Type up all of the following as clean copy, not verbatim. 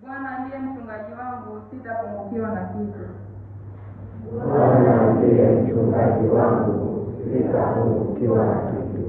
Bwana ndiye mchungaji wangu, sitapungukiwa na kitu. Bwana ndiye mchungaji wangu, sitapungukiwa na kitu.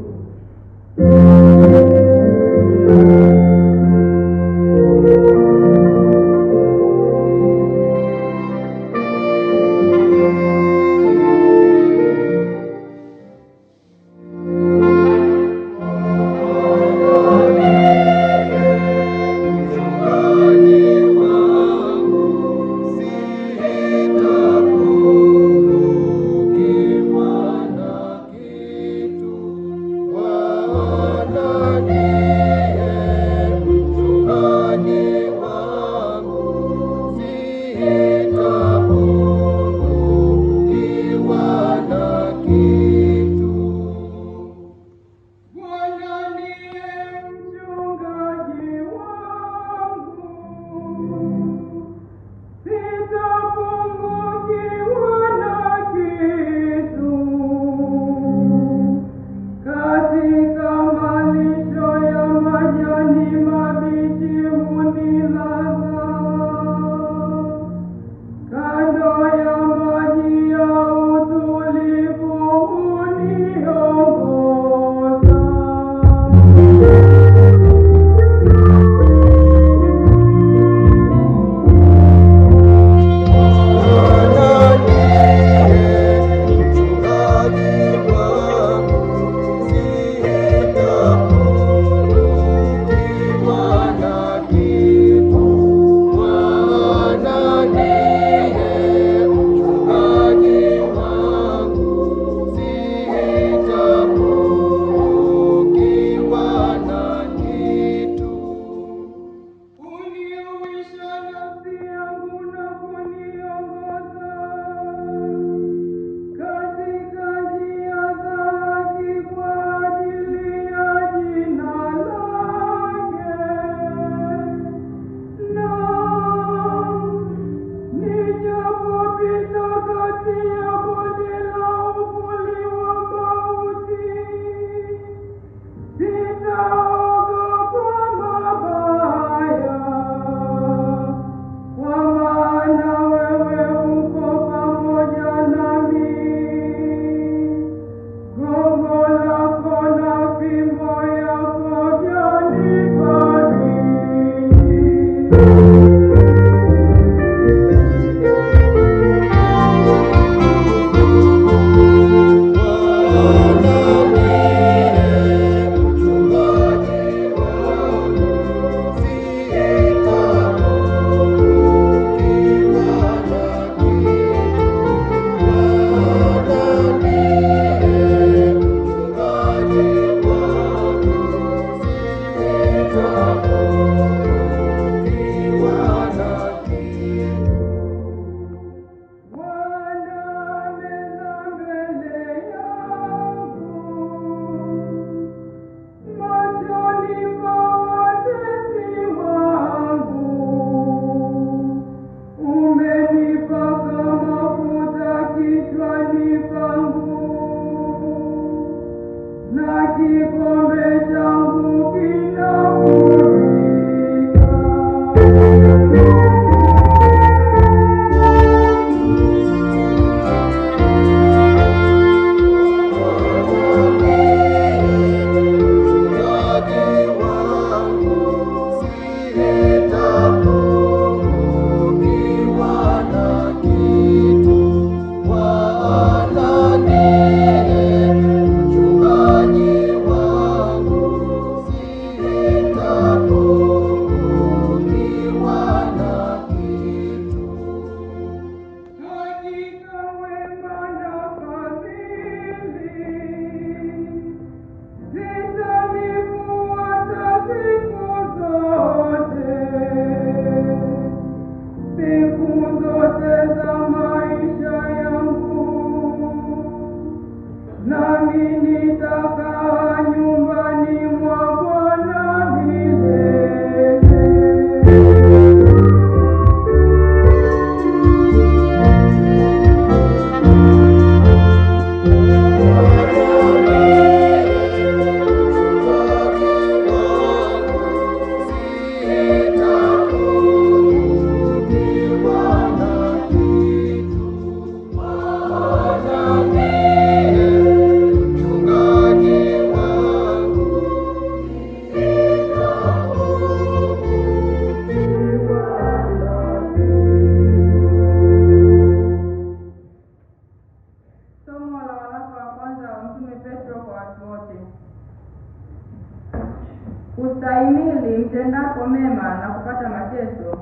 mkapata mateso,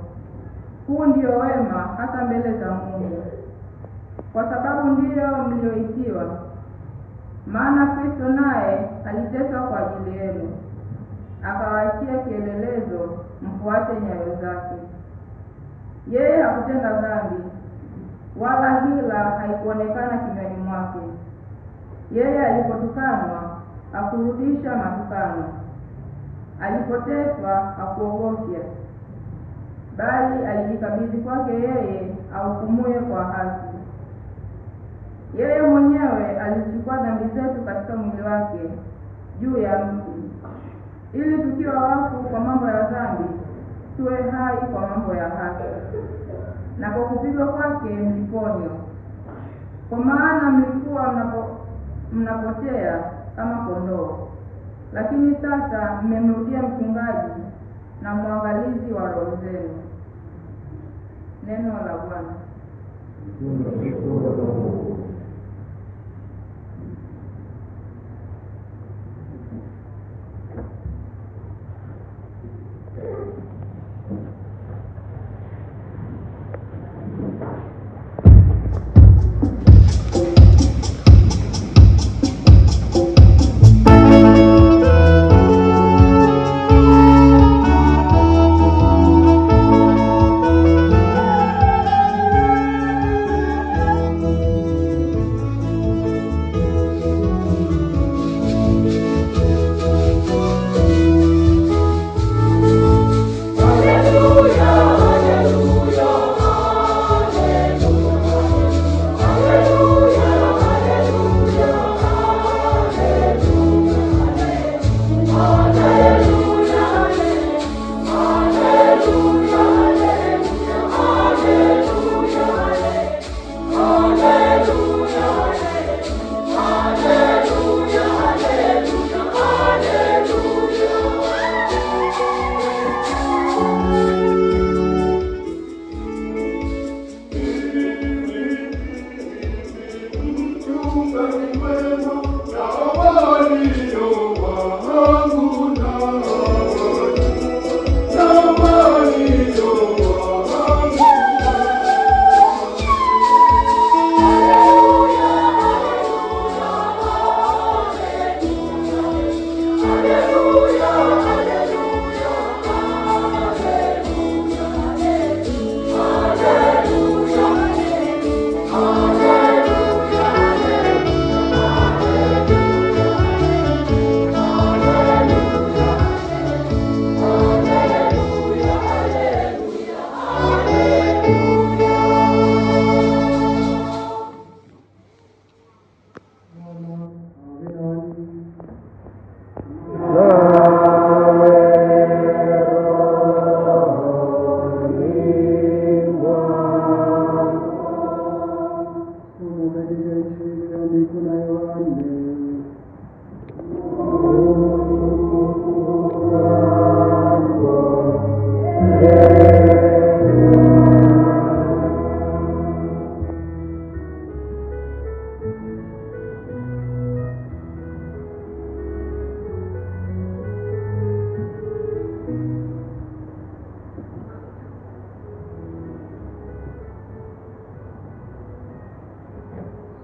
huu ndio wema hata mbele za Mungu, kwa sababu ndiyo mlioitiwa. Maana Kristo naye aliteswa kwa ajili yenu, akawaachia kielelezo mfuate nyayo zake. Yeye hakutenda dhambi, wala hila haikuonekana kinywani mwake. Yeye alipotukanwa hakurudisha matukano, alipoteswa hakuogofya, bali alijikabidhi kwake yeye ahukumuye kwa haki. Yeye mwenyewe alichukua dhambi zetu katika mwili wake juu ya mti, ili tukiwa wafu kwa mambo ya dhambi tuwe hai kwa mambo ya haki. Na kwa kupigwa kwake mliponywa. Kwa maana mlikuwa mnapotea kama kondoo, lakini sasa mmemrudia mchungaji na mwangalizi wa roho zenu. Neno la Bwana.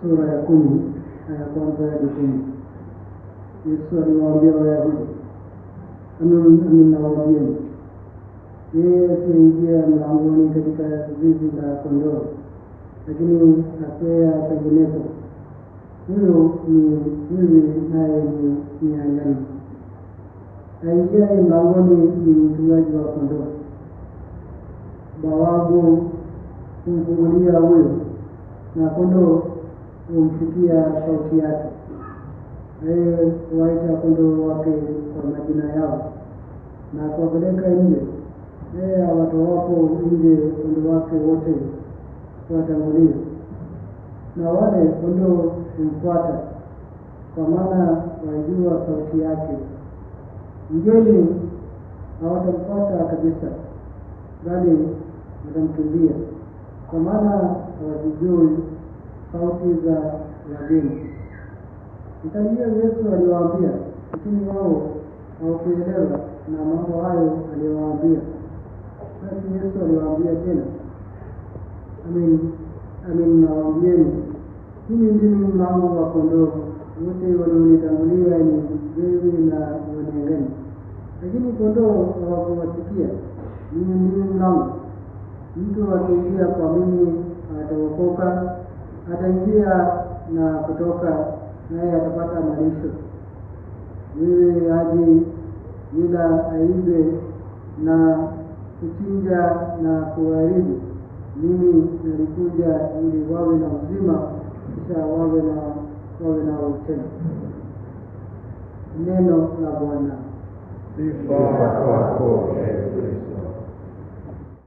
Sura ya 10 aya kwanza hadi 10. Yesu aliwaambia Wayahudi, Amin nawaambieni, yeye asiingia mlangoni katika zizi la kondoo, lakini akwea penginepo, huyo ni mwizi naye ni mnyang'anyi. Aingiaye mlangoni ni mchungaji wa kondoo. Bawabu humfungulia huyo, na kondoo humsikia sauti yake. Yeye huwaita kondoo wake kwa majina yao na kuwapeleka nje. Yeye awatoapo nje kondoo wake wote huwatangulia, na wale kondoo humfuata, kwa maana wajua sauti yake. Mgeni hawatamfuata kabisa, bali watamkimbia, kwa maana hawazijui sauti za wageni. Mtania Yesu aliwaambia, lakini wao hawakuelewa na mambo hayo aliyowaambia. nawaambia tena, nawaambieni, mimi ndimi mlango wa kondoo. Wote walionitangulia ni wewe na waneleni, lakini kondoo hawakuwasikia. Mimi ndimi mlango. Mtu akiingia kwa mimi ataokoka, ataingia na kutoka, naye atapata malisho. Wewe haji ila aibe na kuchinja na kuharibu. Mimi nalikuja ili wawe na uzima, kisha wawe na tena. Neno la Bwana. Sifa kwako, Kristo.